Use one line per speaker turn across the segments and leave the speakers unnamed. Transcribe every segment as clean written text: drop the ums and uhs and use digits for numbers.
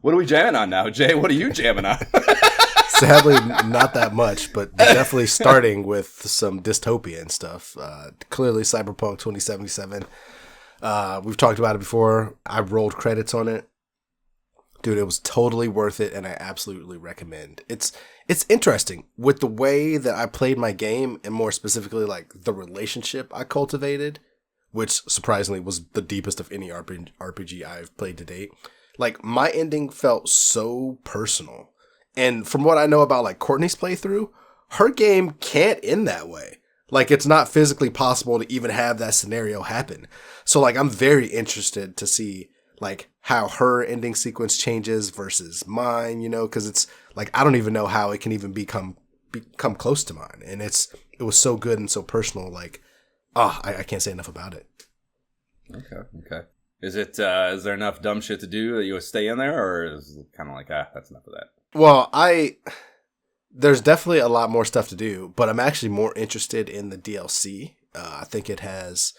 What are we jamming on now, Jay? What are you jamming on?
Sadly, not that much, but definitely starting with some dystopian stuff. Clearly, Cyberpunk 2077. We've talked about it before. I rolled credits on it. Dude, it was totally worth it, and I absolutely recommend. It's interesting with the way that I played my game, and more specifically, like the relationship I cultivated, which surprisingly was the deepest of any RPG I've played to date. Like, my ending felt so personal. And from what I know about, like, Courtney's playthrough, her game can't end that way. Like, it's not physically possible to even have that scenario happen. So, like, I'm very interested to see, like, how her ending sequence changes versus mine, you know? Because it's, like, I don't even know how it can even become close to mine. And it was so good and so personal, like, I can't say enough about it.
Okay. Is there enough dumb shit to do that you would stay in there, or is it kind of like, that's enough of that?
Well, there's definitely a lot more stuff to do, but I'm actually more interested in the DLC. I think it's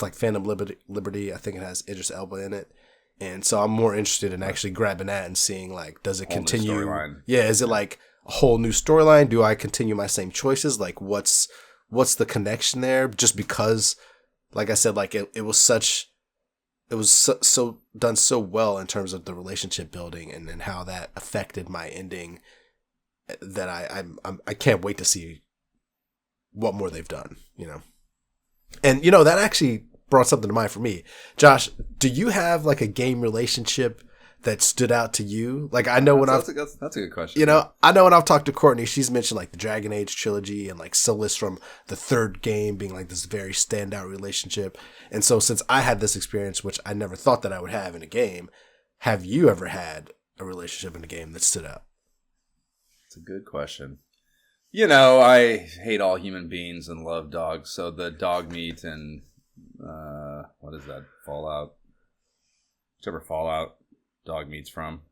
like Phantom Liberty. I think it has Idris Elba in it. And so I'm more interested in actually grabbing that and seeing, like, does it continue? Yeah, is it like a whole new storyline? Do I continue my same choices? Like, what's the connection there? Just because, like I said, like it was so done so well in terms of the relationship building and how that affected my ending that I can't wait to see what more they've done, you know. And you know, that actually brought something to mind for me. Josh, do you have like a game relationship that stood out to you? Like, I know
that's a good question.
You know, I know when I've talked to Courtney, she's mentioned like the Dragon Age trilogy and like Solus from the third game being like this very standout relationship. And so since I had this experience, which I never thought that I would have in a game, have you ever had a relationship in a game that stood out?
It's a good question. You know, I hate all human beings and love dogs. So the dog meat and what is that? Fallout. Whichever Fallout dog meat's from.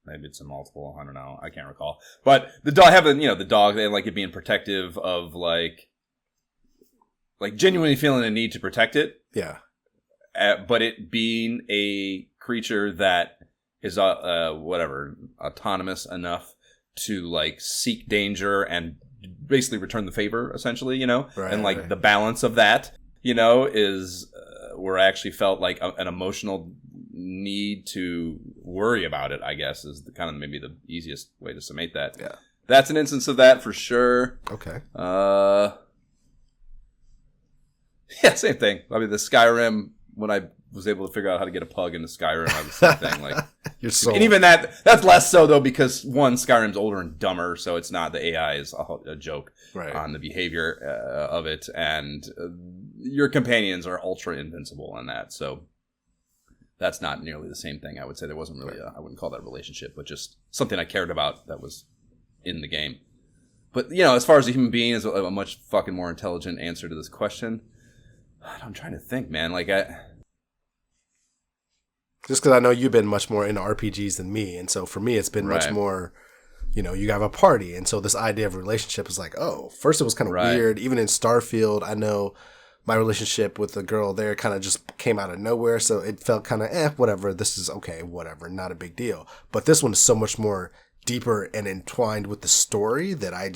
Maybe it's a multiple. I don't know. I can't recall. But the dog, the dog, they like it being protective of like genuinely feeling a need to protect it.
Yeah.
But it being a creature that is autonomous enough to like seek danger and basically return the favor, essentially, you know,
right,
and like
right.
The balance of that, you know, is where I actually felt like an emotional need to worry about it, I guess, is kind of maybe the easiest way to summate that.
Yeah.
That's an instance of that for sure.
Okay.
Yeah, same thing. I mean, the Skyrim, when I was able to figure out how to get a pug into Skyrim, I was the same thing. Like,
you're so.
And even that's less so though, because one, Skyrim's older and dumber, so it's not, the AI is a joke on the behavior of it, and your companions are ultra invincible in that, so that's not nearly the same thing. I would say there wasn't really I wouldn't call that a relationship, but just something I cared about that was in the game. But, you know, as far as a human being is a much fucking more intelligent answer to this question. I'm trying to think, man. Like,
just because I know you've been much more into RPGs than me, and so for me, it's been much more, you know, you have a party, and so this idea of a relationship is like, oh, first it was kind of weird. Even in Starfield, I know my relationship with the girl there kind of just came out of nowhere, so it felt kind of, whatever, this is okay, whatever, not a big deal. But this one is so much more deeper and entwined with the story that I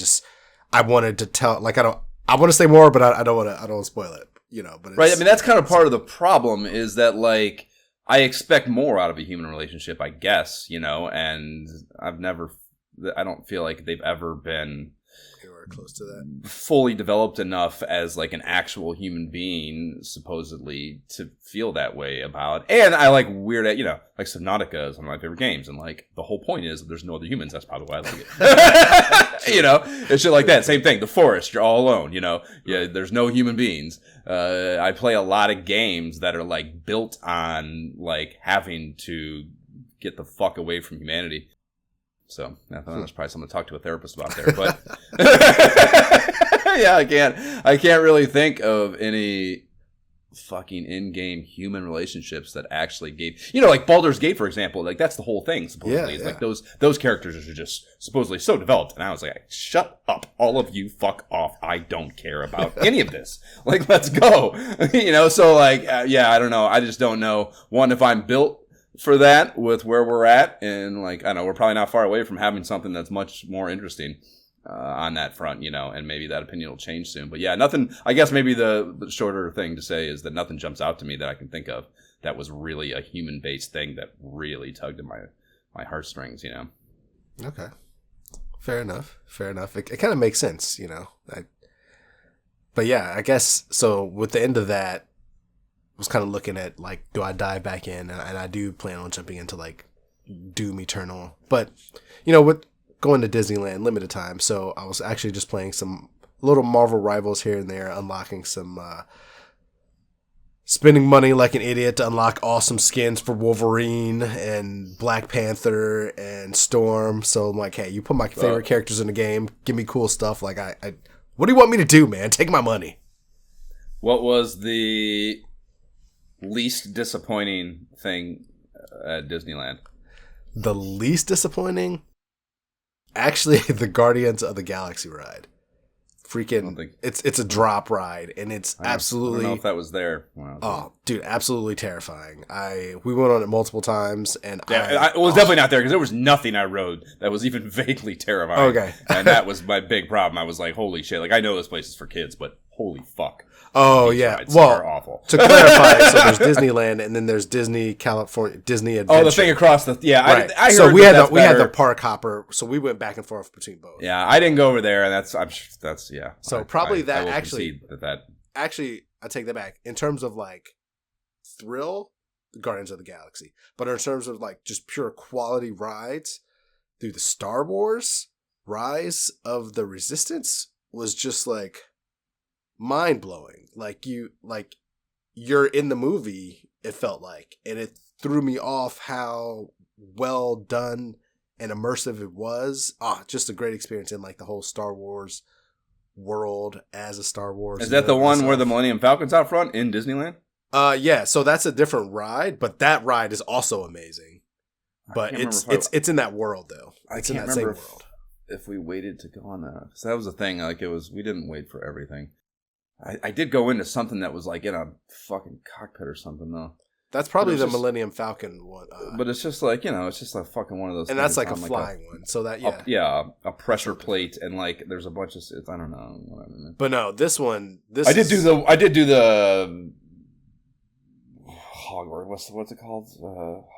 wanted to tell, like, I want to say more, but I don't want to spoil it, you know. But
right, I mean, that's kind of part of the problem is that, like, I expect more out of a human relationship, I guess, you know, and I don't feel like they've ever been
close to that
fully developed enough as like an actual human being, supposedly, to feel that way about. And I like weird, you know, like Subnautica is one of my favorite games, and like the whole point is that there's no other humans. That's probably why I like it. You know, it's shit like that. Same thing. The forest, you're all alone. You know, there's no human beings. I play a lot of games that are like built on like having to get the fuck away from humanity. So I thought that's probably something to talk to a therapist about there. But yeah, I can't really think of any fucking in-game human relationships that actually gave, you know, like Baldur's Gate, for example. Like, that's the whole thing, supposedly. It's like those characters are just supposedly so developed. And I was like, shut up, all of you, fuck off. I don't care about any of this. Like, let's go. You know, so like, I don't know. I just don't know. One, if I'm built for that with where we're at, and like I don't know, we're probably not far away from having something that's much more interesting on that front, and maybe that opinion will change soon. But yeah, nothing. I guess maybe the shorter thing to say is that nothing jumps out to me that I can think of that was really a human based thing that really tugged at my heartstrings.
Okay, fair enough. It kind of makes sense, But yeah, I guess so. With the end of that, I was kind of looking at like, do I dive back in? And I do plan on jumping into like Doom Eternal, but with going to Disneyland limited time, so I was actually just playing some little Marvel Rivals here and there, unlocking some, spending money like an idiot to unlock awesome skins for Wolverine and Black Panther and Storm. So I'm like, hey, you put my favorite characters in the game, give me cool stuff. Like, I what do you want me to do, man? Take my money.
What was the least disappointing thing at Disneyland?
The least disappointing? Actually, the Guardians of the Galaxy ride. Freaking, it's a drop ride, and it's absolutely. I
don't know if that was there.
Dude, absolutely terrifying. We went on it multiple times, and
it was definitely not there because there was nothing I rode that was even vaguely terrifying.
Okay,
and that was my big problem. I was like, holy shit! Like I know this place is for kids, but holy fuck.
Oh yeah, well,
awful.
To clarify, so there's Disneyland, and then there's Disney Adventure.
Oh, the thing across the
right.
I heard
so we had the park hopper, so we went back and forth between both.
Yeah, I didn't go over there, and that's yeah.
So probably I actually I take that back in terms of like thrill, Guardians of the Galaxy, but in terms of like just pure quality rides, through the Star Wars Rise of the Resistance was just like mind-blowing. Like you're in the movie, it felt like, and it threw me off how well done and immersive it was. Just a great experience in like the whole Star Wars world as a Star Wars.
Is that the one where the Millennium Falcon's out front in Disneyland?
Yeah, so that's a different ride, but that ride is also amazing. But it's in that world though. It's in that same world.
If we waited to go on that, because that was the thing. Like we didn't wait for everything. I did go into something that was like in a fucking cockpit or something though.
That's probably the Millennium Falcon one.
But it's just like, it's just a fucking one of those.
And that's like a flying one. So that, yeah.
A pressure plate and like there's a bunch of, I don't know. Whatever.
But no, this one,
I did do the Hogwarts. What's it called?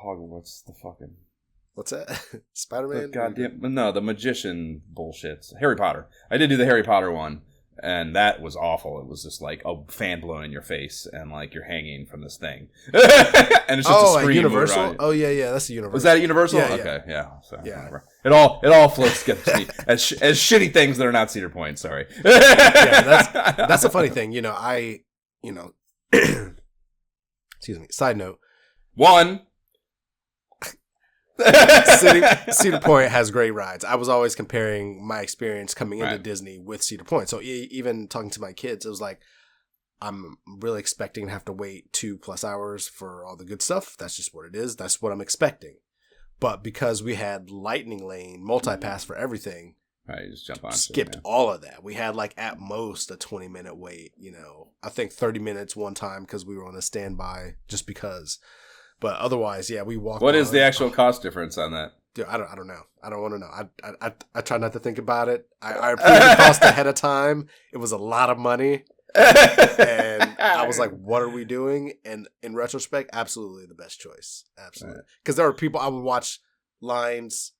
Hogwarts, the fucking.
What's that? Spider-Man?
No, the magician bullshit. Harry Potter. I did do the Harry Potter one. And that was awful. It was just like a fan blowing in your face, and like you're hanging from this thing. And it's just a screen.
Universal? Oh yeah, that's a Universal.
Was that a Universal?
Yeah,
okay, yeah. So,
yeah.
Whatever. It all floats me as shitty things that are not Cedar Point. Sorry.
That's a funny thing. Excuse me. Side note.
One.
Cedar Point has great rides. I was always comparing my experience coming into Disney with Cedar Point. So even talking to my kids, it was like, I'm really expecting to have to wait 2+ hours for all the good stuff. That's just what it is. That's what I'm expecting. But because we had Lightning Lane, multi-pass for everything,
right, just jump on.
Skipped all of that. We had like at most a 20-minute wait. I think 30 minutes one time because we were on a standby just because. But otherwise, yeah, we walked.
What is the actual cost difference on that?
Dude, I don't know. I don't want to know. I try not to think about it. I approved the cost ahead of time. It was a lot of money. And I was like, what are we doing? And in retrospect, absolutely the best choice. Absolutely. Because there were people, I would watch lines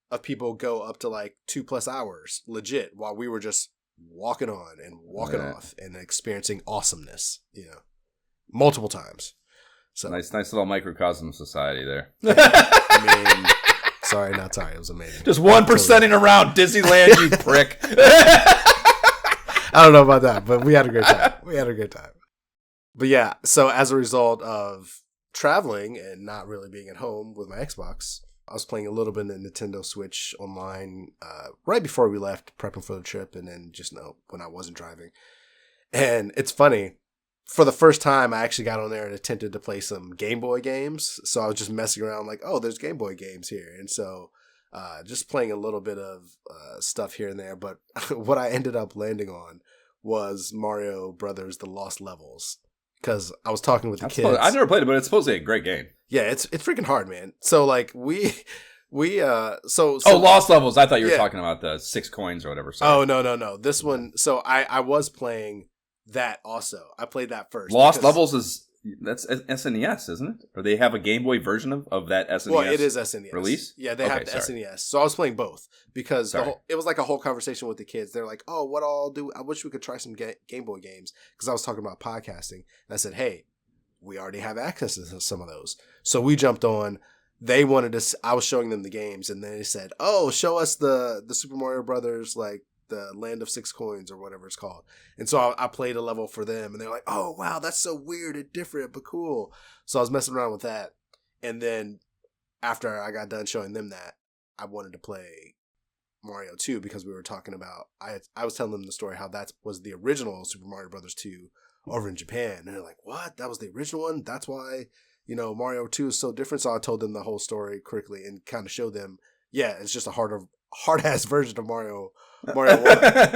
of people go up to like 2+ hours, legit, while we were just walking on and walking off and experiencing awesomeness, multiple times. So
nice little microcosm of society there.
I mean, sorry, not sorry. It was amazing.
Just 1%ing around Disneyland, you prick.
I don't know about that, but we had a great time. But yeah, so as a result of traveling and not really being at home with my Xbox, I was playing a little bit of Nintendo Switch online right before we left, prepping for the trip, and then just when I wasn't driving. And it's funny. For the first time, I actually got on there and attempted to play some Game Boy games. So I was just messing around like, oh, there's Game Boy games here. And so just playing a little bit of stuff here and there. But what I ended up landing on was Mario Brothers The Lost Levels. because I was talking with the kids.
I've never played it, but it's supposed to be a great game.
Yeah, it's freaking hard, man. So like we
Lost Levels. I thought you were talking about the 6 coins or whatever. Sorry.
Oh no. This one. So I was playing that also. I played that first.
Lost Levels that's SNES, isn't it? Or they have a Game Boy version of that SNES?
Well, it is SNES
release.
Yeah, they have the SNES. So I was playing both because it was like a whole conversation with the kids. They're like, "Oh, what all do? I wish we could try some Game Boy games." Because I was talking about podcasting, and I said, "Hey, we already have access to some of those." So we jumped on. They wanted to. I was showing them the games, and they said, "Oh, show us the Super Mario Brothers, like the Land of 6 Coins or whatever it's called." And so I played a level for them, and they're like, "Oh, wow, that's so weird and different, but cool." So I was messing around with that, and then after I got done showing them that, I wanted to play Mario 2 because we were talking about. I was telling them the story how that was the original Super Mario Brothers 2 over in Japan, and they're like, "What? That was the original one? That's why." Mario 2 is so different. So I told them the whole story quickly and kind of showed them, yeah, it's just a hard-ass version of Mario 1.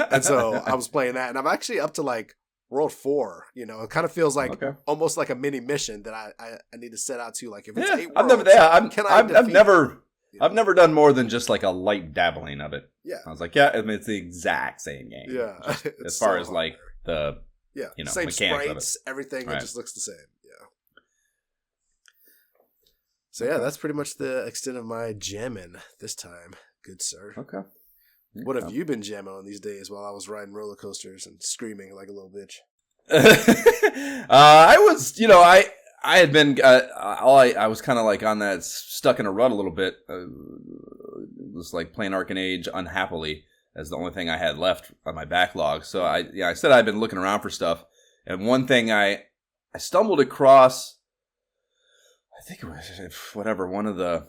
And so I was playing that. And I'm actually up to like World 4. It kind of feels like almost like a mini mission that I need to set out to. Like if it's 8 worlds,
I've never done more than just like a light dabbling of it.
Yeah.
I was like, yeah, it's the exact same game.
Yeah.
As far as like the
same sprites, everything, right. It just looks the same. So yeah, that's pretty much the extent of my jamming this time, good sir.
Okay.
What have you been jamming on these days while I was riding roller coasters and screaming like a little bitch?
I was, I had been, I was kind of like on that, stuck in a rut a little bit. It was like playing Arcane Age unhappily as the only thing I had left on my backlog. So I said I'd been looking around for stuff, and one thing I stumbled across. I think it was one of the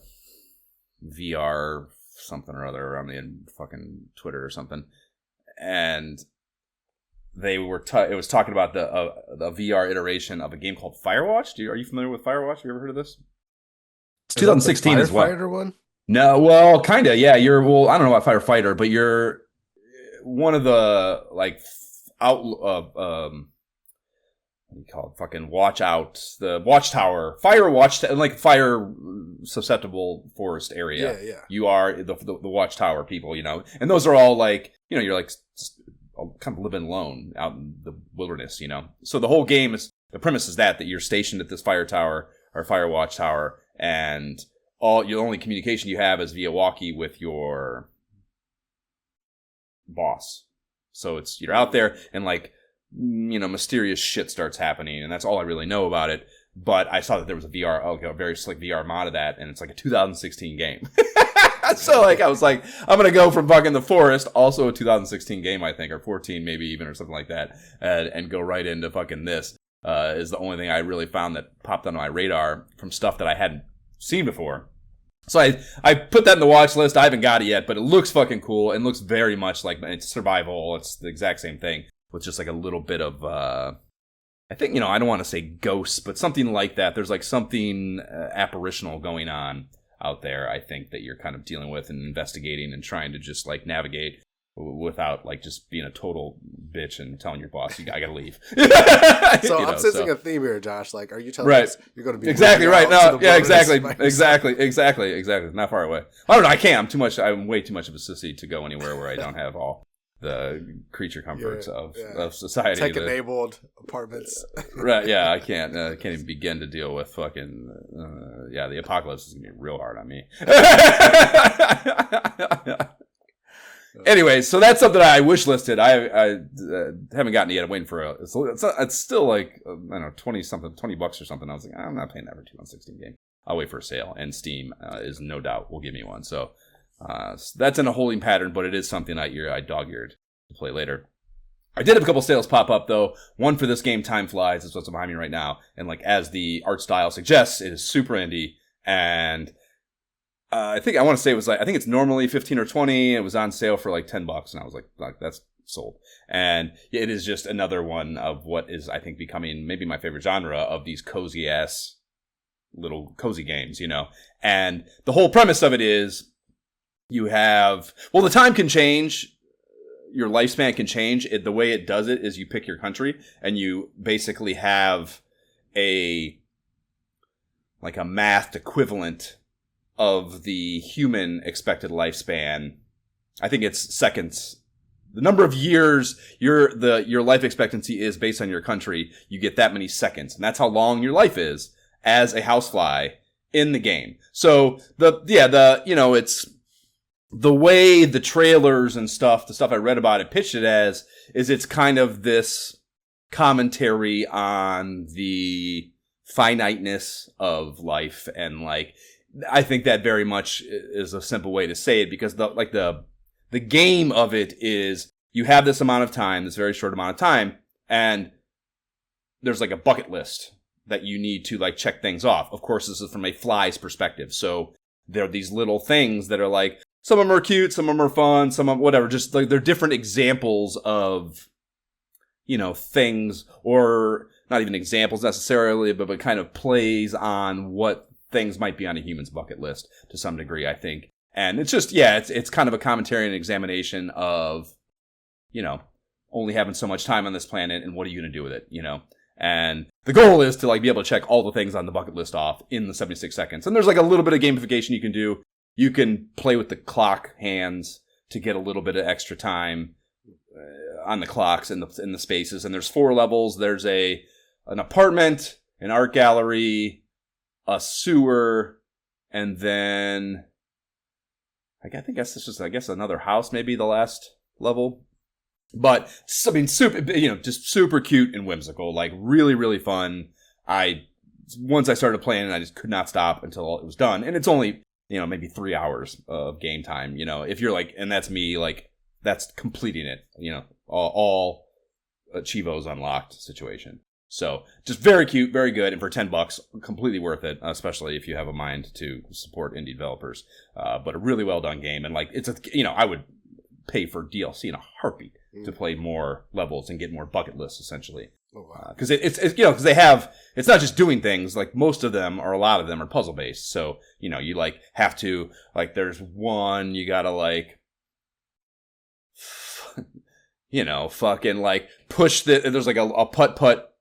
VR something or other on the fucking Twitter or something, and they were it was talking about the VR iteration of a game called Firewatch. Are you familiar with Firewatch? Have you ever heard of this? It's 2016 as well.
Firefighter one?
No, well, kind of. Yeah, I don't know about Firefighter, but you're one of the like what do you call it? Fucking the watchtower, like fire susceptible forest area.
Yeah.
You are the watchtower people, and those are all like, you're like kind of living alone out in the wilderness, So the whole game the premise is that you're stationed at this fire tower or fire watchtower, and your only communication you have is via walkie with your boss. So you're out there and like, mysterious shit starts happening, and that's all I really know about it. But I saw that there was a very slick VR mod of that, and it's like a 2016 game. So like I was like, I'm gonna go from fucking the forest, also a 2016 game, I think, or 14 maybe even, or something like that, and go right into fucking this. Is the only thing I really found that popped on my radar from stuff that I hadn't seen before. So I put that in the watch list. I haven't got it yet, but it looks fucking cool and looks very much like it's survival. It's the exact same thing, with just like a little bit of, I think, I don't want to say ghosts, but something like that. There's like something apparitional going on out there, I think, that you're kind of dealing with and investigating and trying to just like navigate without like just being a total bitch and telling your boss, I gotta leave.
So I'm sensing a theme here, Josh. Like, are you telling us you're going to be
exactly right? No, yeah, exactly. Not far away. I don't know. I can't. I'm way too much of a sissy to go anywhere where I don't have all the creature comforts of society.
Tech-enabled apartments.
Right, yeah, I can't even begin to deal with fucking, the apocalypse is going to be real hard on me. Anyway, so that's something I wish listed. I haven't gotten it yet. I'm waiting for it's still like, I don't know, $20 or something. I was like, I'm not paying that for a 2016 game. I'll wait for a sale, and Steam is no doubt will give me one. So that's in a holding pattern, but it is something I dog-eared to play later. I did have a couple sales pop up, though. One for this game, Time Flies, is what's behind me right now. And like as the art style suggests, it is super indie. And I think I want to say it was like, I think it's normally 15 or 20. It was on sale for like $10, and I was like that's sold. And it is just another one of what is, I think, becoming maybe my favorite genre of these cozy-ass little cozy games, And the whole premise of it is, you have, the time can change, your lifespan can change. The way it does it is you pick your country, and you basically have a mathed equivalent of the human expected lifespan. I think it's seconds. The number of years your life expectancy is based on your country, you get that many seconds, and that's how long your life is as a housefly in the game. So it's the way the trailers and stuff, the stuff I read about it, pitched it as, is it's kind of this commentary on the finiteness of life, and like, I think that very much is a simple way to say it, because the game of it is you have this amount of time, this very short amount of time, and there's like a bucket list that you need to like check things off. Of course, this is from a fly's perspective. So there are these little things that are like, some of them are cute, some of them are fun, some of them, whatever. Just like, they're different examples of, things, or not even examples necessarily, but kind of plays on what things might be on a human's bucket list to some degree, I think. And it's just, it's kind of a commentary and examination of, only having so much time on this planet, and what are you going to do with it, And the goal is to like be able to check all the things on the bucket list off in the 76 seconds. And there's like a little bit of gamification you can do. You can play with the clock hands to get a little bit of extra time on the clocks in the spaces. And there's 4 levels. There's an apartment, an art gallery, a sewer, and then I think that's just another house, maybe the last level. But I mean, just super cute and whimsical, like really, really fun. Once I started playing it, I just could not stop until it was done. And it's only, maybe 3 hours of game time, if you're like, and that's me, like, that's completing it, all Chivos unlocked situation. So just very cute, very good. And for $10, completely worth it, especially if you have a mind to support indie developers. But a really well done game. And like, I would pay for DLC in a heartbeat to play more levels and get more bucket lists, essentially.
Oh, wow.
Because because they have, it's not just doing things, like most of them, or a lot of them, are puzzle based. So, you like have to, like, there's one, you gotta like, fucking like push there's like a putt,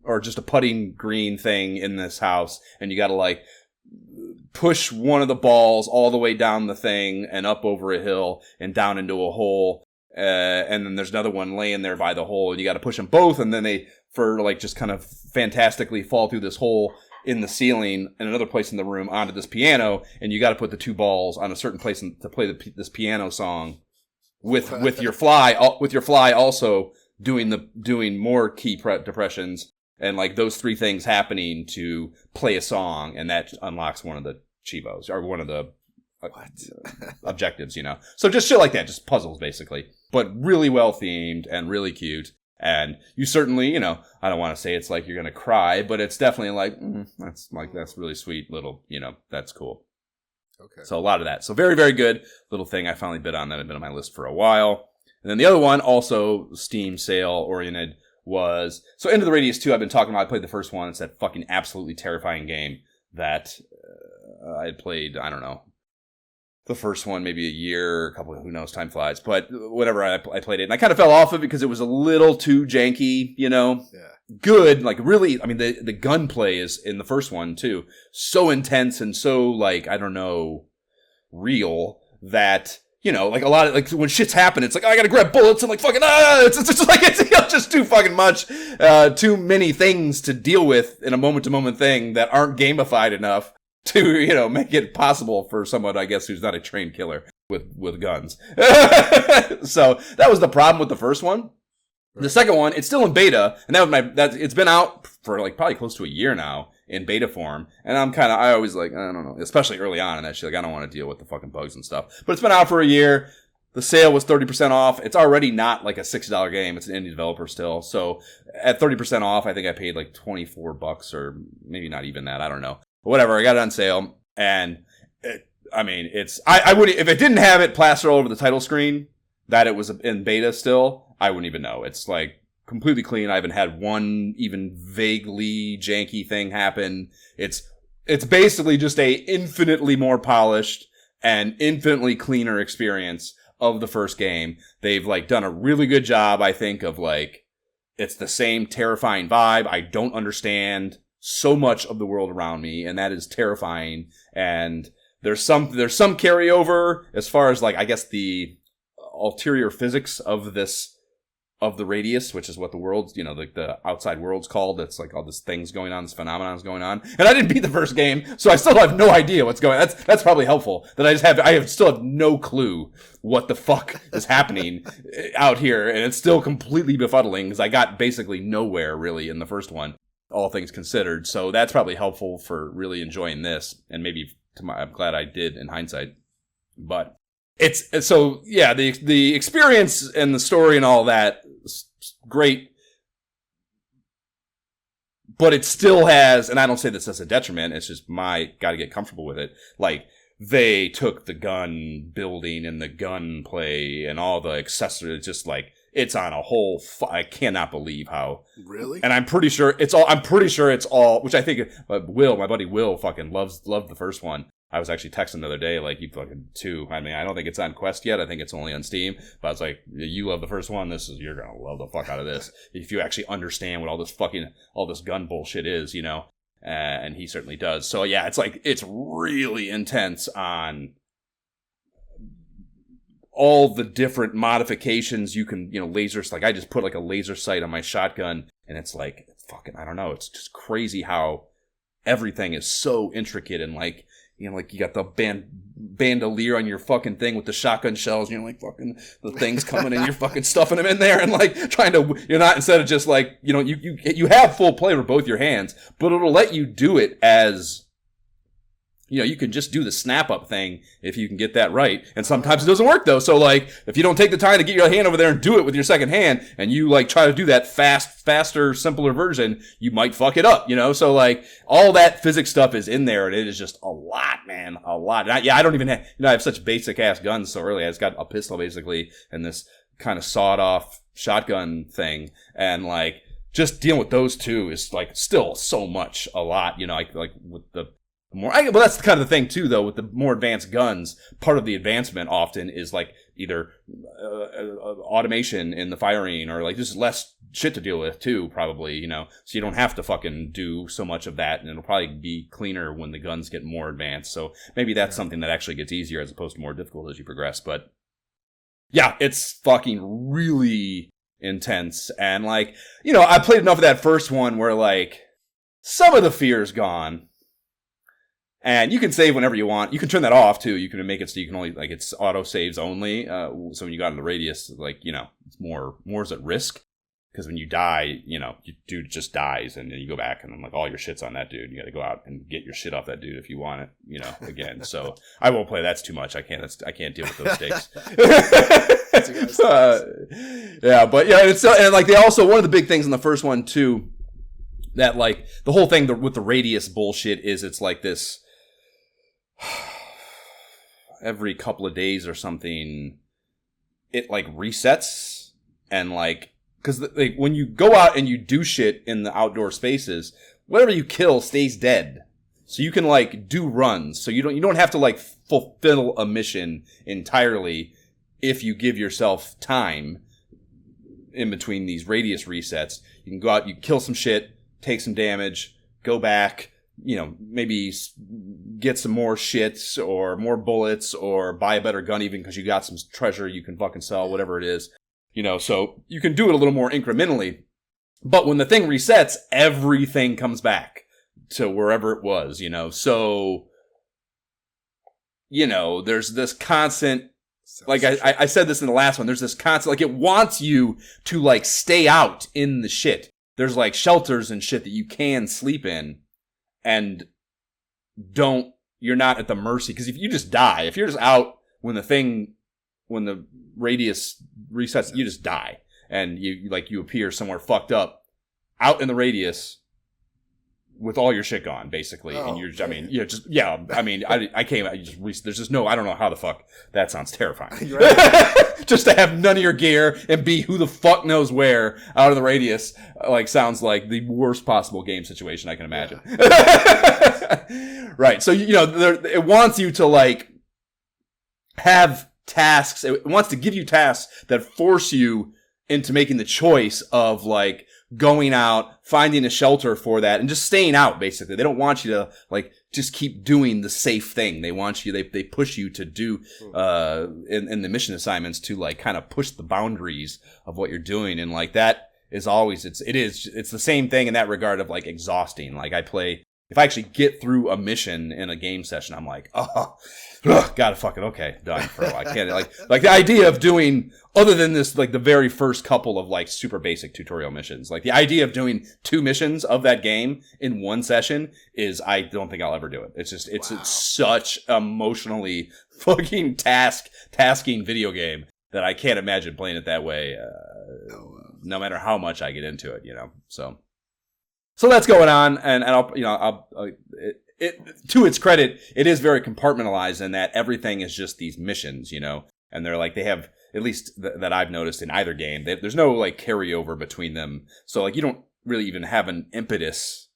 or just a putting green thing in this house, and you gotta like push one of the balls all the way down the thing and up over a hill and down into a hole. And then there's another one laying there by the hole, and you got to push them both, and then they, for like, just kind of fantastically fall through this hole in the ceiling and another place in the room onto this piano, and you got to put the 2 balls on a certain place to play this piano song with your fly also doing more key depressions, and like those 3 things happening to play a song, and that unlocks one of the Chivos, or one of the objectives, So just shit like that, just puzzles basically, but really well themed and really cute. And you certainly, I don't want to say it's like you're gonna cry, but it's definitely like, that's really sweet little, that's cool.
Okay.
So a lot of that. So very, very good little thing I finally bid on that had been on my list for a while. And then the other one, also Steam sale oriented, was, so Into the Radius 2, I've been talking about. I played the first one. It's that fucking absolutely terrifying game that I had played, I don't know, the first one, maybe a year, a couple, who knows, time flies. But whatever, I played it, and I kind of fell off of it because it was a little too janky, Yeah. Good, like really, I mean, the gunplay is, in the first one too, so intense and so, like, I don't know, real, that, like a lot of, like, when shit's happen, it's like, oh, I gotta grab bullets and like fucking, it's just like, it's just too fucking much, too many things to deal with in a moment-to-moment thing that aren't gamified enough to, make it possible for someone, I guess, who's not a trained killer with guns. So that was the problem with the first one. Right. The second one, it's still in beta, and it's been out for like probably close to a year now in beta form. And I always like, I don't know, especially early on in that shit, like, I don't want to deal with the fucking bugs and stuff. But it's been out for a year. The sale was 30% off. It's already not like a $60 game. It's an indie developer still. So at 30% off, I think I paid like $24, or maybe not even that. I don't know. But whatever, I got it on sale, and I would, if it didn't have it plastered all over the title screen that it was in beta still, I wouldn't even know. It's like completely clean. I haven't had one even vaguely janky thing happen. It's basically just a infinitely more polished and infinitely cleaner experience of the first game. They've like done a really good job, I think, of like, it's the same terrifying vibe. I don't understand so much of the world around me, and that is terrifying. And there's some carryover as far as like, I guess the ulterior physics of the radius, which is what the world's, like the outside world's called. It's like all this things going on, this phenomenon's going on. And I didn't beat the first game, so I still have no idea what's going on. That's probably helpful that I still have no clue what the fuck is happening out here. And it's still completely befuddling because I got basically nowhere really in the first one, all things considered. So that's probably helpful for really enjoying this. And maybe I'm glad I did in hindsight, but the experience and the story and all that is great, but it still has, and I don't say this as a detriment, it's just gotta get comfortable with it. Like, they took the gun building and the gun play and all the accessories, just like, it's on a whole, I cannot believe how.
Really?
And I'm pretty sure it's all, which I think, my buddy Will fucking loved the first one. I was actually texting the other day, like, you fucking too. I mean, I don't think it's on Quest yet. I think it's only on Steam. But I was like, you love the first one. You're gonna love the fuck out of this. If you actually understand what all this gun bullshit is, and he certainly does. So yeah, it's like, it's really intense on all the different modifications you can, lasers. Like, I just put like a laser sight on my shotgun, and it's like, fucking, I don't know. It's just crazy how everything is so intricate, and like, like you got the bandolier on your fucking thing with the shotgun shells, like fucking the things coming in, you're fucking stuffing them in there and like trying to, instead of just like, you have full play with both your hands, but it'll let you do it as, you can just do the snap up thing if you can get that right. And sometimes it doesn't work though. So like, if you don't take the time to get your hand over there and do it with your second hand, and you like try to do that faster, simpler version, you might fuck it up, So like, all that physics stuff is in there, and it is just a lot, man, a lot. And I don't even have, I have such basic ass guns so early. I just got a pistol basically, and this kind of sawed off shotgun thing, and like, just dealing with those two is like still so much, a lot, like with the well, that's kind of the thing too, though, with the more advanced guns. Part of the advancement often is like either automation in the firing, or like there's less shit to deal with too, probably, so you don't have to fucking do so much of that, and it'll probably be cleaner when the guns get more advanced. So maybe that's something that actually gets easier as opposed to more difficult as you progress. But yeah, it's fucking really intense, and like, I played enough of that first one where like some of the fear's gone. And you can save whenever you want. You can turn that off too. You can make it so you can only, like, it's auto saves only. So when you got in the radius, like, it's more's at risk. Because when you die, dude just dies, and then you go back and like all your shit's on that dude. You got to go out and get your shit off that dude if you want it, again. So I won't play. That's too much. I can't deal with those stakes. Yeah, but yeah, and like they also, one of the big things in the first one too, that like the whole thing with the radius bullshit is it's like this. Every couple of days or something, it like resets, and like, because like when you go out and you do shit in the outdoor spaces, whatever you kill stays dead. So you can like do runs, so you don't have to like fulfill a mission entirely if you give yourself time in between these radius resets. You can go out, you kill some shit, take some damage, go back. Maybe get some more shits or more bullets, or buy a better gun even because you got some treasure you can fucking sell, whatever it is. So you can do it a little more incrementally. But when the thing resets, everything comes back to wherever it was, So, there's this constant, like I said this in the last one, there's this constant, like it wants you to like stay out in the shit. There's like shelters and shit that you can sleep in. And you're not at the mercy, because if you just die, if you're just out when the radius resets, you just die, and you appear somewhere fucked up out in the radius with all your shit gone, basically. Oh, and you're, I mean, I came out, there's just no, I don't know how the fuck, that sounds terrifying. Right. Just to have none of your gear and be who the fuck knows where out of the radius, like, sounds like the worst possible game situation I can imagine. Yeah. Right. So, it wants you to, like, have tasks. It wants to give you tasks that force you into making the choice of like going out, finding a shelter for that, and just staying out, basically. They don't want you to like just keep doing the safe thing. They want you, they push you to do, in the mission assignments to like kind of push the boundaries of what you're doing. And like that is always, it's the same thing in that regard of like exhausting. Like if I actually get through a mission in a game session, I'm like, gotta fucking okay, done for a while. I can't like the idea of doing other than this, like the very first couple of like super basic tutorial missions. Like the idea of doing 2 missions of that game in one session is, I don't think I'll ever do it. It's just it's such emotionally fucking tasking video game that I can't imagine playing it that way. No matter how much I get into it, So that's going on, and to its credit, it is very compartmentalized in that everything is just these missions, and they're like, they have, at least that I've noticed in either game, there's no like carryover between them. So like you don't really even have an impetus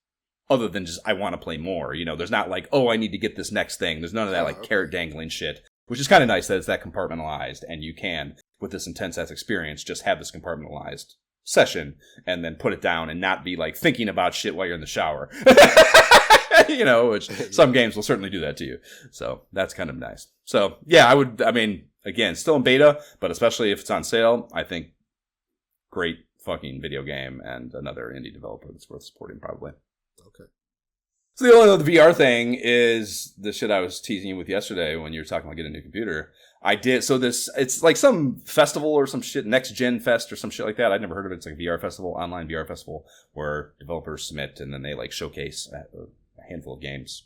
other than just, I want to play more, there's not like, oh, I need to get this next thing. There's none of that like carrot dangling shit, which is kind of nice that it's that compartmentalized, and you can, with this intense ass experience, just have this compartmentalized session and then put it down and not be like thinking about shit while you're in the shower. Which some games will certainly do that to you. So that's kind of nice. So yeah, again, still in beta, but especially if it's on sale, I think great fucking video game and another indie developer that's worth supporting probably.
Okay.
So the only other VR thing is the shit I was teasing you with yesterday when you were talking about getting a new computer. I did. So it's like some festival or some shit, Next Gen Fest or some shit like that. I'd never heard of it. It's like a VR festival, online VR festival, where developers submit and then they like showcase a handful of games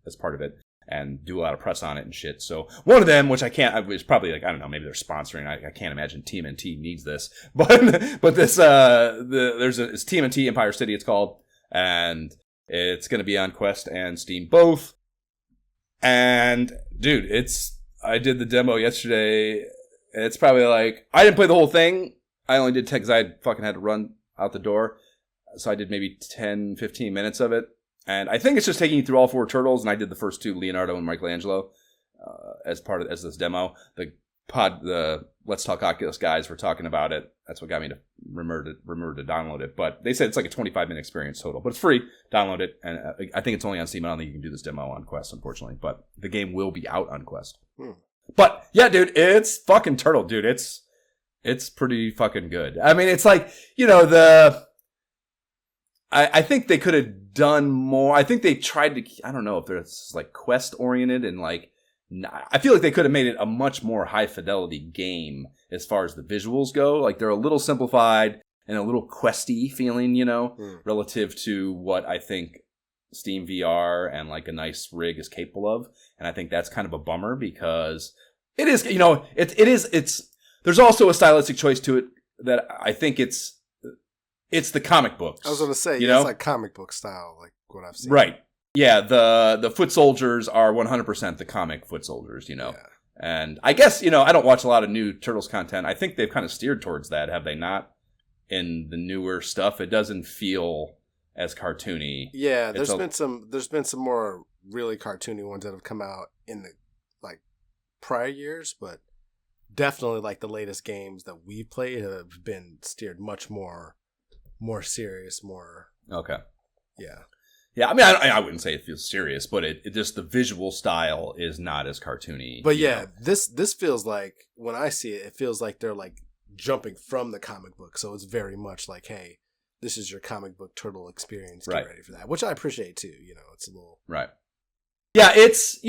as part of it and do a lot of press on it and shit. So one of them, which is probably like, I don't know, maybe they're sponsoring. I can't imagine TMNT needs this, but this, it's TMNT Empire City, it's called, and it's going to be on Quest and Steam both. And dude, I did the demo yesterday. It's probably like, I didn't play the whole thing. I only did 10 because I fucking had to run out the door. So I did maybe 10, 15 minutes of it. And I think it's just taking you through all 4 turtles. And I did the first 2, Leonardo and Michelangelo, as this demo. The Let's Talk Oculus guys were talking about it. That's what got me to remember to download it. But they said it's like a 25-minute experience total. But it's free. Download it. And I think it's only on Steam. I don't think you can do this demo on Quest, unfortunately. But the game will be out on Quest. But yeah, dude, it's fucking turtle, dude. It's pretty fucking good. I mean, it's like, I think they could have done more. I think they tried to, I don't know if it's like Quest oriented and like, I feel like they could have made it a much more high fidelity game as far as the visuals go. Like they're a little simplified and a little questy feeling, relative to what I think Steam VR and like a nice rig is capable of. And I think that's kind of a bummer because it is, there's also a stylistic choice to it that I think it's the comic books.
I was going to say, it's like comic book style, like what I've seen.
Right. Yeah, the foot soldiers are 100% the comic foot soldiers, Yeah. And I guess, I don't watch a lot of new Turtles content. I think they've kind of steered towards that, have they not? In the newer stuff, it doesn't feel as cartoony.
Yeah, there's been some more really cartoony ones that have come out in the like prior years, but definitely like the latest games that we've played have been steered much more serious, more.
Okay.
Yeah.
Yeah, I mean, I wouldn't say it feels serious, but it just, the visual style is not as cartoony.
But yeah, this feels like, when I see it, it feels like they're like jumping from the comic book. So it's very much like, hey, this is your comic book turtle experience. Get ready for that, which I appreciate too. It's a little.
Right. Yeah, it's,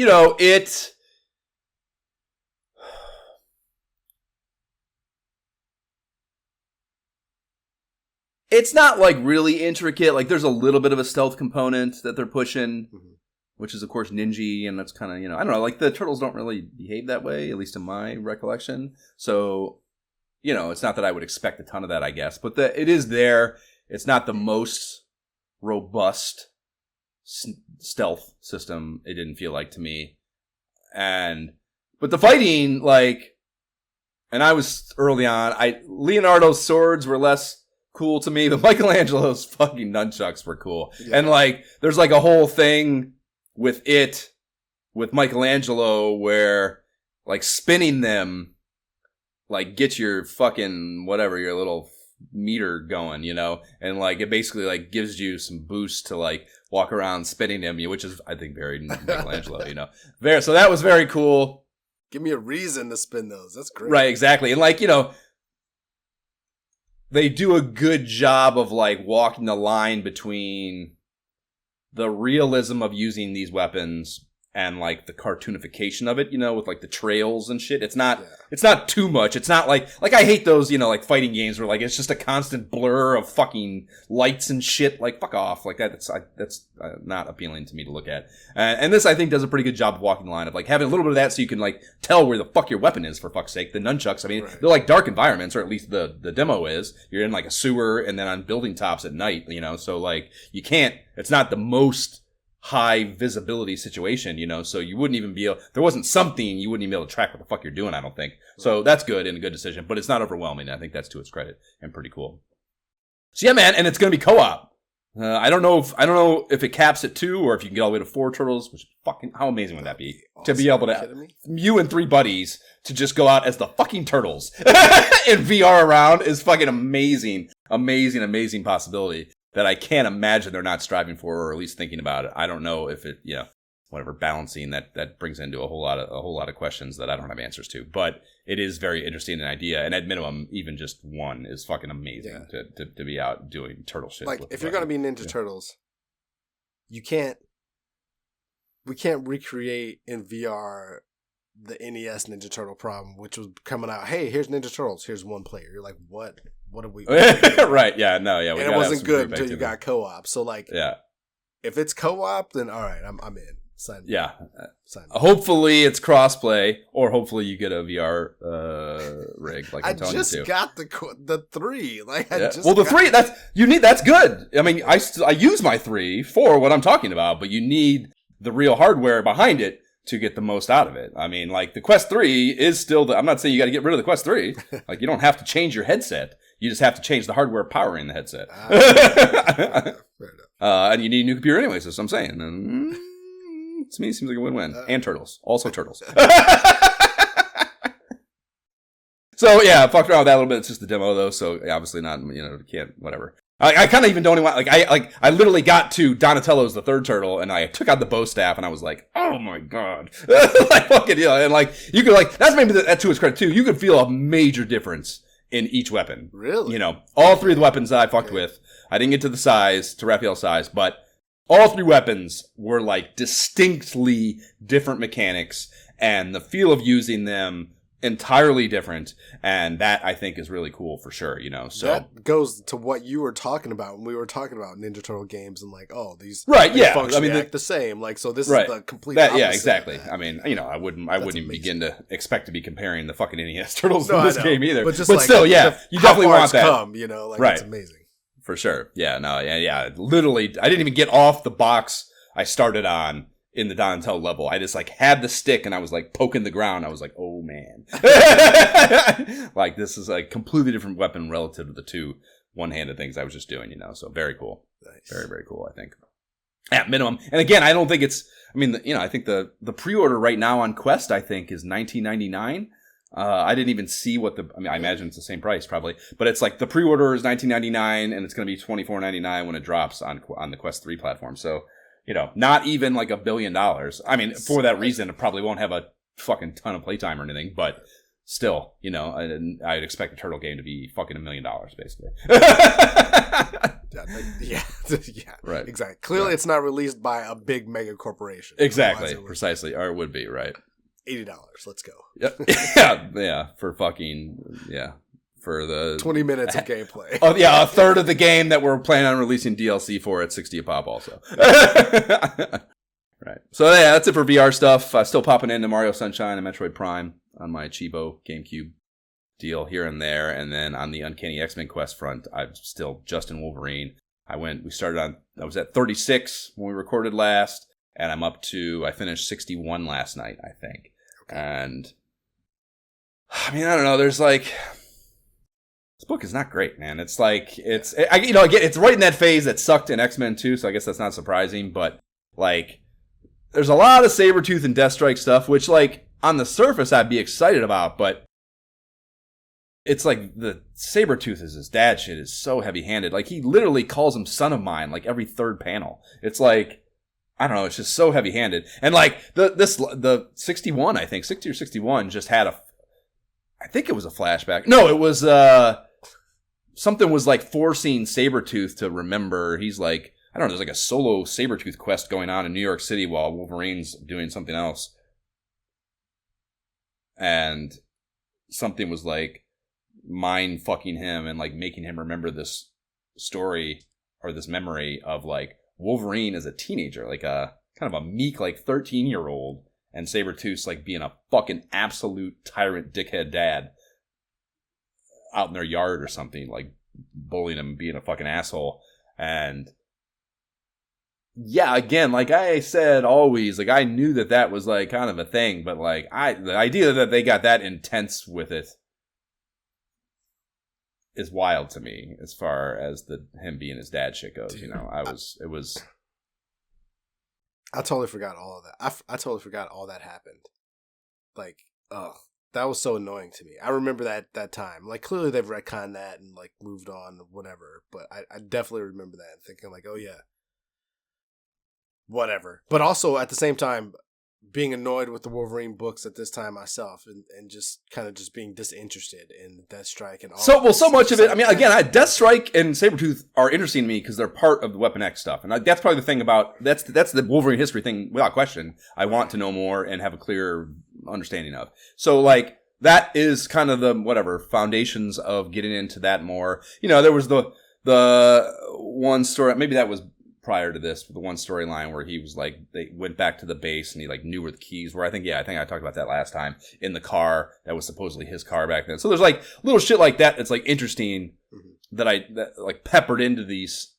it's not like really intricate. Like there's a little bit of a stealth component that they're pushing, which is of course ninja, and that's kind of, I don't know, like the turtles don't really behave that way, at least in my recollection. So, it's not that I would expect a ton of that, I guess, but it is there. It's not the most robust stealth system, it didn't feel like to me. But the fighting, like, and I was early on, Leonardo's swords were less cool to me, but Michelangelo's fucking nunchucks were cool. Yeah. And like, there's like a whole thing with Michelangelo where like spinning them, like get your fucking whatever, your little meter going, you know, and like it basically like gives you some boost to like walk around spinning them, which is I think very Michelangelo, you know. So that was very cool.
Give me a reason to spin those. That's great.
Right, exactly. And like, you know, they do a good job of like walking the line between the realism of using these weapons and like the cartoonification of it, you know, with like the trails and shit. It's not too much. It's not like I hate those, you know, like fighting games where like it's just a constant blur of fucking lights and shit. Like fuck off. Like that's not appealing to me to look at. And this I think does a pretty good job of walking the line of like having a little bit of that so you can like tell where the fuck your weapon is, for fuck's sake. The nunchucks, I mean, they're like dark environments, or at least the demo is. You're in like a sewer and then on building tops at night, you know, so like it's not the most high visibility situation, you know, so you wouldn't even be able, there wasn't something you wouldn't even be able to track what the fuck you're doing, I don't think. So that's good and a good decision, but it's not overwhelming. I think that's to its credit and pretty cool. So yeah, man, and it's going to be co-op. I don't know if it caps at 2 or if you can get all the way to 4 turtles, which fucking, how amazing would that be? Awesome. To be able to, you and 3 buddies to just go out as the fucking turtles in VR around is fucking amazing. Amazing possibility that I can't imagine they're not striving for, or at least thinking about it. I don't know if it, you know, whatever balancing that brings into a whole lot of questions that I don't have answers to. But it is very interesting an idea, and at minimum, even just one is fucking amazing to be out doing turtle shit.
Like if you're gonna be Ninja Turtles, we can't recreate in VR the NES Ninja Turtle problem, which was coming out. Hey, here's Ninja Turtles. Here's one player. You're like, what? What are we?
Right? Yeah. No. Yeah.
And it wasn't good until you got co-op. So like,
yeah,
if it's co-op, then all right, I'm in. Sign me.
Yeah. Sign me. Hopefully it's crossplay, or hopefully you get a VR rig. Like I'm telling you to.
I just got the 3. Like
well, the 3 that's good. I mean, I use my 3 for what I'm talking about, but you need the real hardware behind it to get the most out of it. I mean, like the Quest 3 is still I'm not saying you got to get rid of the Quest 3. Like you don't have to change your headset. You just have to change the hardware powering the headset. Fair enough. And you need a new computer anyway, so that's what I'm saying. And, to me, it seems like a win-win. And turtles. Also turtles. So, yeah, fucked around with that a little bit. It's just the demo, though, so obviously not, you know, can't, whatever. I kind of even don't even want, I literally got to Donatello's the third turtle, and I took out the bow staff, and I was like, oh my god. Like, fucking, you know, and like, you could, like, that's maybe that to its credit, too. You could feel a major difference in each weapon.
Really?
You know, all 3 of the weapons that I fucked with, I didn't get to Raphael's size, but all 3 weapons were like distinctly different mechanics, and the feel of using them entirely different, and that I think is really cool for sure, you know. So
that goes to what you were talking about when we were talking about Ninja Turtle games and like, oh, these
I mean,
act the same. Like, so this is the complete opposite.
Yeah, exactly. I mean, you know, I wouldn't even begin to expect to be be comparing the fucking NES Turtles to this game either. But
like,
still, yeah, you definitely want that.
You know, like it's amazing.
For sure. Yeah, no, yeah. Literally, I didn't even get off the box I started on in the Donatello level. I just like had the stick and I was like poking the ground. I was like, oh man. Like this is a completely different weapon relative to the 2 one-handed things I was just doing, you know. So very cool. Nice. Very, very cool, I think. At minimum. And again, I don't think it's, I mean, you know, I think the pre-order right now on Quest, I think, is $19.99. I didn't even see I imagine it's the same price probably, but it's like the pre-order is $19.99 and it's going to be $24.99 when it drops on the Quest 3 platform. So, you know, not even like $1 billion. I mean, for that reason, it probably won't have a fucking ton of playtime or anything, but still, you know, I'd expect a turtle game to be fucking $1 million basically.
Yeah,
right.
Exactly. Clearly, it's not released by a big mega corporation.
Exactly, precisely, or it would be, right?
$80. Let's go.
Yeah. For the
20 minutes of gameplay.
Oh yeah, a third of the game that we're planning on releasing DLC for at $60 a pop, also. Right. So yeah, that's it for VR stuff. Still popping into Mario Sunshine and Metroid Prime on my Chibo GameCube deal here and there, and then on the Uncanny X-Men Quest front, I'm still just in Wolverine. I was at 36 when we recorded last, and I finished 61 last night, I think. And I mean, I don't know, there's like, this book is not great, man. It's like, it's right in that phase that sucked in X-Men 2, so I guess that's not surprising, but like, there's a lot of Sabretooth and Deathstrike stuff, which like, on the surface I'd be excited about, but it's like the Sabretooth is his dad shit is so heavy-handed. Like, he literally calls him son of mine, like, every third panel. It's like, I don't know, it's just so heavy-handed. And, like, the 61, I think, 60 or 61 just had I think it was a flashback. No, it was, something was, like, forcing Sabretooth to remember. He's like, I don't know, there's like a solo Sabretooth quest going on in New York City while Wolverine's doing something else. And something was, like, mind fucking him and like making him remember this story or this memory of like Wolverine as a teenager, like a kind of a meek like 13-year-old, and Sabretooth's like being a fucking absolute tyrant dickhead dad out in their yard or something, like bullying him, being a fucking asshole. And yeah, again, like I said, always, like I knew that was like kind of a thing, but like the idea that they got that intense with it is wild to me as far as him being his dad shit goes. You know,
I totally forgot all of that. I totally forgot all that happened. Like, that was so annoying to me. I remember that time. Like, clearly they've retconned that and like moved on, whatever. But I definitely remember that and thinking like, oh yeah, whatever. But also at the same time, being annoyed with the Wolverine books at this time myself, and just kind of just being disinterested in Deathstrike and all.
So much of it. I mean, again, Deathstrike and Sabretooth are interesting to me because they're part of the Weapon X stuff, and that's probably the thing about that's the Wolverine history thing without question. I want to know more and have a clearer understanding of. So like that is kind of the whatever foundations of getting into that more. You know, there was the one story, maybe that was prior to this, the one storyline where he was like, they went back to the base and he like knew where the keys were. I think I talked about that last time, in the car that was supposedly his car back then. So there's like little shit like that that's like interesting that like peppered into these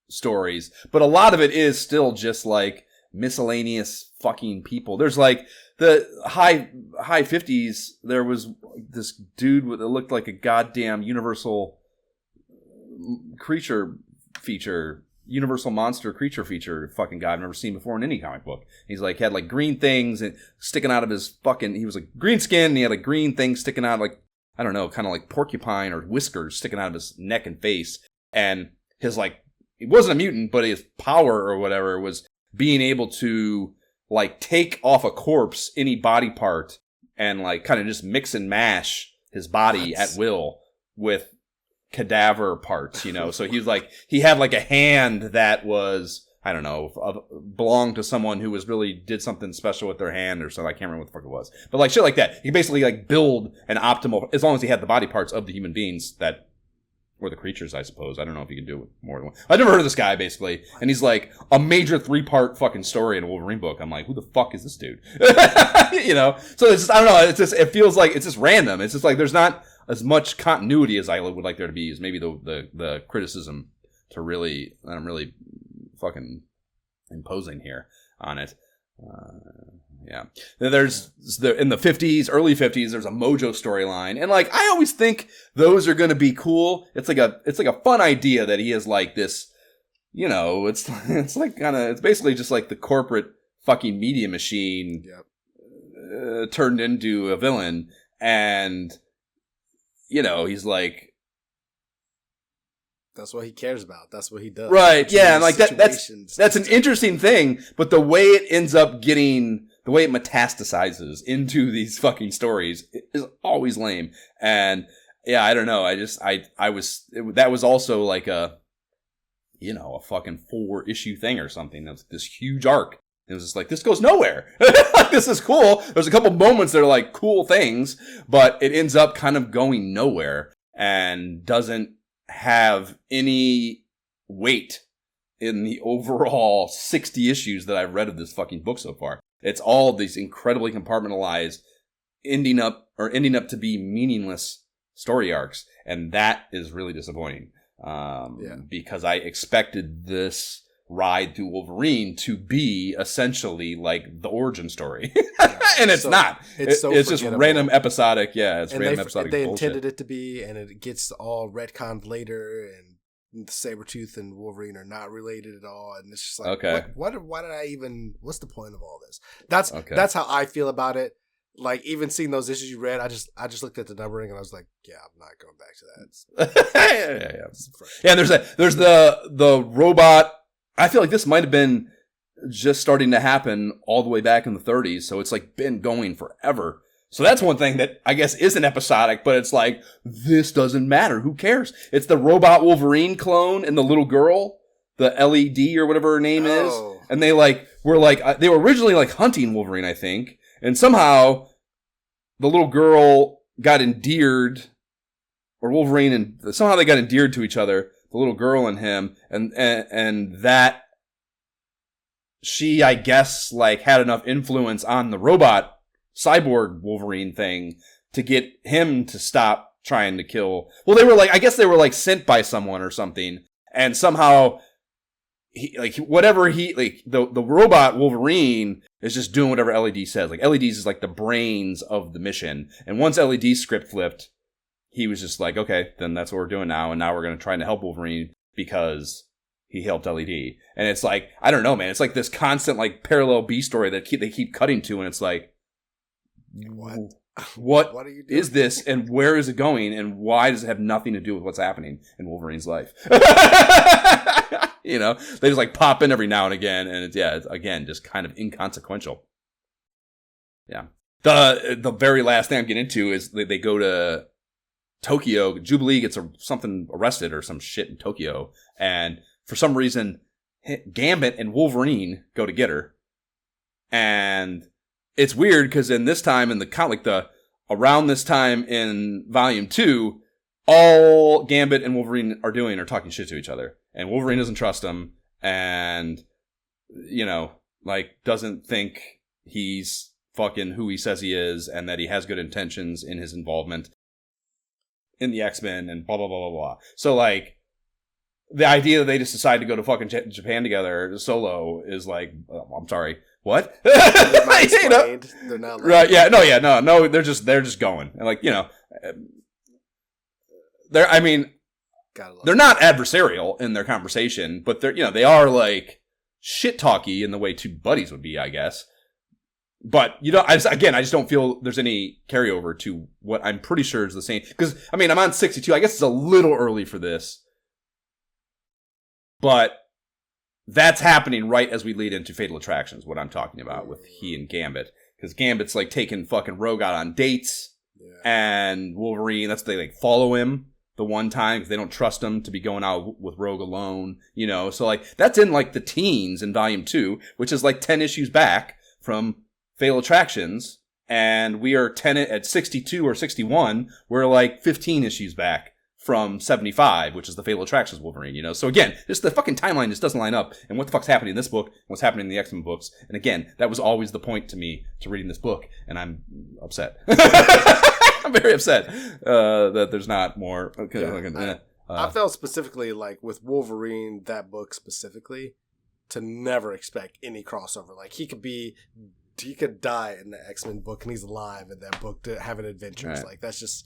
stories. But a lot of it is still just like miscellaneous fucking people. There's like the high 50s. There was this dude that looked like a goddamn universal monster creature feature fucking guy I've never seen before in any comic book. He's like had like green things and sticking out of his fucking, he was like green skin and he had like green things sticking out, like, I don't know, kind of like porcupine or whiskers sticking out of his neck and face. And his like, he wasn't a mutant, but his power or whatever was being able to like take off a corpse, any body part, and like kind of just mix and mash his body at will with cadaver parts, you know. So he was like, he had like a hand that was, I don't know, belonged to someone who was really did something special with their hand or something. I can't remember what the fuck it was, but like shit like that. He basically like build an optimal, as long as he had the body parts of the human beings that or the creatures, I suppose. I don't know if you can do it more than one. I've never heard of this guy, basically. And he's like a major 3-part fucking story in a Wolverine book. I'm like, who the fuck is this dude? You know? So it's just, I don't know. It's just, it feels like it's just random. It's just like there's not as much continuity as I would like there to be, is maybe the criticism to really, that I'm really fucking imposing here on it. Yeah. There's in the 50s, early 50s, there's a Mojo storyline. And like, I always think those are going to be cool. It's like a fun idea that he is like this, you know, it's like kind of, it's basically just like the corporate fucking media machine turned into a villain. And, you know, he's like,
that's what he cares about. That's what he does.
Right. Yeah. And like that's an interesting thing, but the way it ends up getting, the way it metastasizes into these fucking stories is always lame. And yeah, I don't know. That was also like a fucking 4-issue thing or something. That was this huge arc. It was just like, this goes nowhere. This is cool. There's a couple moments that are like cool things, but it ends up kind of going nowhere and doesn't have any weight in the overall 60 issues that I've read of this fucking book so far. It's all these incredibly compartmentalized, ending up to be meaningless story arcs, and that is really disappointing. Because I expected this ride through Wolverine to be essentially like the origin story, and it's not. It's just random episodic. Yeah, it's random episodic.
They
bullshit.
Intended it to be, and it gets all retconned later, and Sabretooth and Wolverine are not related at all, and it's just like, okay, why did I even? What's the point of all this? That's how I feel about it. like even seeing those issues you read, I just looked at the numbering and I was like, yeah, I'm not going back to that.
Yeah. There's the robot. I feel like this might have been just starting to happen all the way back in the 30s, so it's like been going forever. So that's one thing that I guess isn't episodic, but it's like, this doesn't matter. Who cares? It's the robot Wolverine clone and the little girl, the LED or whatever her name is. And they they were originally like hunting Wolverine, I think. And somehow the little girl got endeared, or Wolverine, and somehow they got endeared to each other, the little girl and him. And that she, I guess, like had enough influence on the robot cyborg Wolverine thing to get him to stop trying to kill. Well, I guess they were like sent by someone or something, and somehow the robot Wolverine is just doing whatever LED says. Like LEDs is like the brains of the mission, and once LED script flipped, he was just like, okay, then that's what we're doing now, and now we're going to try to help Wolverine because he helped LED. And it's like, I don't know, man, it's like this constant like parallel B story that they keep cutting to, and it's like, What are you doing? Is this, and where is it going, and why does it have nothing to do with what's happening in Wolverine's life? You know, they just like pop in every now and again, and it's again just kind of inconsequential. Yeah. The very last thing I'm getting into is they go to Tokyo. Jubilee gets something arrested or some shit in Tokyo, and for some reason, Gambit and Wolverine go to get her, and it's weird because in this time in the around this time in Volume 2, all Gambit and Wolverine are doing are talking shit to each other. And Wolverine doesn't trust him and, you know, like doesn't think he's fucking who he says he is and that he has good intentions in his involvement in the X-Men and blah, blah, blah, blah, blah. So like, the idea that they just decide to go to fucking Japan together solo is like, I'm sorry. What? You know?
They're not like,
right? Yeah. No. They're just going, and like, you know, they're not adversarial in their conversation, but they are like shit talky in the way two buddies would be, I guess. But I just don't feel there's any carryover to what I'm pretty sure is the same. Because I mean, I'm on 62. I guess it's a little early for this, but that's happening right as we lead into Fatal Attractions, what I'm talking about with he and Gambit. Because Gambit's like taking fucking Rogue out on dates, and Wolverine, they like follow him the one time because they don't trust him to be going out with Rogue alone, So like that's in like the teens in Volume 2, which is like 10 issues back from Fatal Attractions, and we are 10 at 62 or 61. We're like 15 issues back from 75, which is the Fatal Attractions Wolverine, So again, the fucking timeline just doesn't line up, and what the fuck's happening in this book, and what's happening in the X-Men books, and again, that was always the point to me to reading this book, and I'm upset. I'm very upset that there's not more.
I felt specifically like with Wolverine, that book specifically, to never expect any crossover. Like he could die in the X-Men book, and he's alive in that book to having adventures. Right. Like that's just.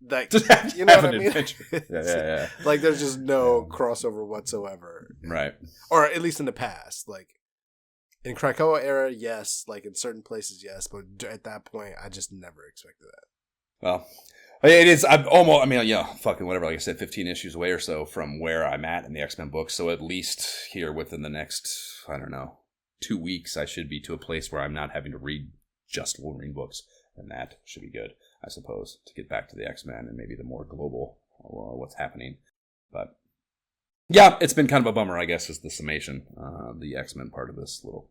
Like, you know what I mean?
Yeah.
Like, there's just no crossover whatsoever.
Right.
Or at least in the past. Like, in Krakoa era, yes. Like, in certain places, yes. But at that point, I just never expected that.
Well, it is. Fucking whatever. Like I said, 15 issues away or so from where I'm at in the X-Men books. So at least here within the next, 2 weeks, I should be to a place where I'm not having to read just Wolverine books. And that should be good, I suppose, to get back to the X-Men and maybe the more global what's happening. But yeah, it's been kind of a bummer, I guess, is the summation, the X-Men part of this little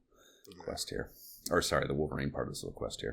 quest here. Or sorry, the Wolverine part of this little quest here.